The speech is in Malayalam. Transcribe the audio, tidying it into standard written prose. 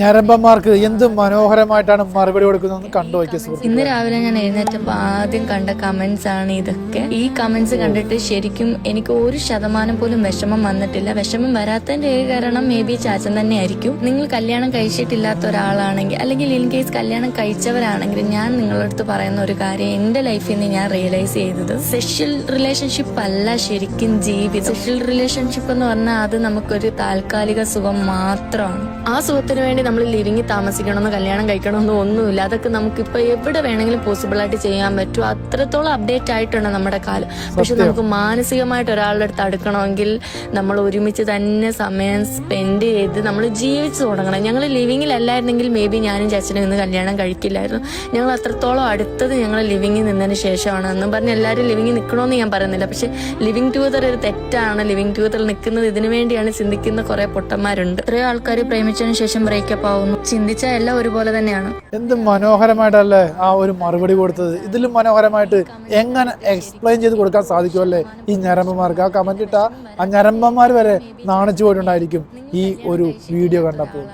ഞരമ്പന്മാർക്ക് എന്ത് മനോഹരമായിട്ടാണ് മറുപടി കൊടുക്കുന്നതെന്ന് കണ്ടുപോയി. ഇന്ന് രാവിലെ ഞാൻ എഴുന്നേറ്റപ്പോൾ ആദ്യം കണ്ട കമന്റ്സ് ആണ് ഇതൊക്കെ. ഈ കമന്റ്സ് കണ്ടിട്ട് ശരിക്കും എനിക്ക് 1% പോലും വിഷമം വന്നിട്ടില്ല. വിഷമം വരാത്തതിന്റെ കാരണം മേ ബി ചാച്ചൻ തന്നെ ആയിരിക്കും. നിങ്ങൾ കല്യാണം കഴിച്ചിട്ടില്ലാത്ത ഒരാളാണെങ്കിൽ, അല്ലെങ്കിൽ ഇൻ കേസ് കല്യാണം കഴിച്ചവരാണെങ്കിൽ, ഞാൻ നിങ്ങളുടെ അടുത്ത് പറയുന്ന ഒരു കാര്യം എന്റെ ലൈഫിൽ നിന്ന് ഞാൻ റിയലൈസ് ചെയ്തത്, സെക്ഷൽ റിലേഷൻഷിപ്പ് അല്ല ശരിക്കും ജീവിതം. സെക്ഷൽ റിലേഷൻഷിപ്പ് എന്ന് പറഞ്ഞാൽ അത് നമുക്കൊരു താൽക്കാലിക സുഖം മാത്രമാണ്. ആ സുഖത്തിന് വേണ്ടി നമ്മൾ ലിവിങ് താമസിക്കണമെന്ന്, കല്യാണം കഴിക്കണമെന്ന് ഒന്നുമില്ല. അതൊക്കെ നമുക്കിപ്പോൾ എവിടെ വേണമെങ്കിലും പോസിബിൾ ആയിട്ട് ചെയ്യാൻ പറ്റും. അത്രത്തോളം അപ്ഡേറ്റ് ആയിട്ടുണ്ട് നമ്മുടെ കാലം. പക്ഷെ നമുക്ക് മാനസികമായിട്ട് ഒരാളുടെ അടുത്ത് അടുക്കണമെങ്കിൽ നമ്മൾ ഒരുമിച്ച് തന്നെ സമയം സ്പെൻഡ് ചെയ്ത് നമ്മൾ ജീവിച്ചു തുടങ്ങണം. ഞങ്ങൾ ലിവിങ്ങിലല്ലായിരുന്നെങ്കിൽ മേ ബി ഞാനും ചാച്ചനും ഇന്ന് കല്യാണം കഴിക്കില്ലായിരുന്നു. ഞങ്ങൾ അത്രത്തോളം അടുത്തത് ഞങ്ങൾ ലിവിങ്ങിൽ നിന്നതിന് ശേഷമാണ്. എന്നും പറഞ്ഞ് എല്ലാവരും ലിവിങ്ങിൽ നിൽക്കണമെന്ന് ഞാൻ പറയുന്നില്ല. പക്ഷെ ലിവിങ് ടുഗദർ ഒരു തെറ്റാണ്. ലിവിങ് ടുഗദർ നിൽക്കുന്നത് ഇതിനു വേണ്ടിയാണ് ചിന്തിക്കുന്ന കുറെ പൊട്ടന്മാരുണ്ട്. എത്രയോ ആൾക്കാർ പ്രേമിച്ചതിന് ശേഷം ബ്രേക്കപ്പ് ആവുന്നു. ചിന്തിച്ച എല്ലാം ഒരുപോലെ തന്നെയാണ്. എന്ത് മനോഹരമായിട്ടല്ലേ ആ ഒരു മറുപടി കൊടുത്തത്. ഇതിലും മനോഹരമായിട്ട് എങ്ങനെ എക്സ്പ്ലെയിൻ ചെയ്ത് കൊടുക്കാൻ സാധിക്കുമല്ലേ ഈ ഞരമ്പന്മാർക്ക്. ആ കമന്റ് ഇട്ട ആ ഞരമ്പന്മാർ വരെ നാണിച്ചു പോയിട്ടുണ്ടായിരിക്കും ഈ ഒരു വീഡിയോ കണ്ടപ്പോൾ.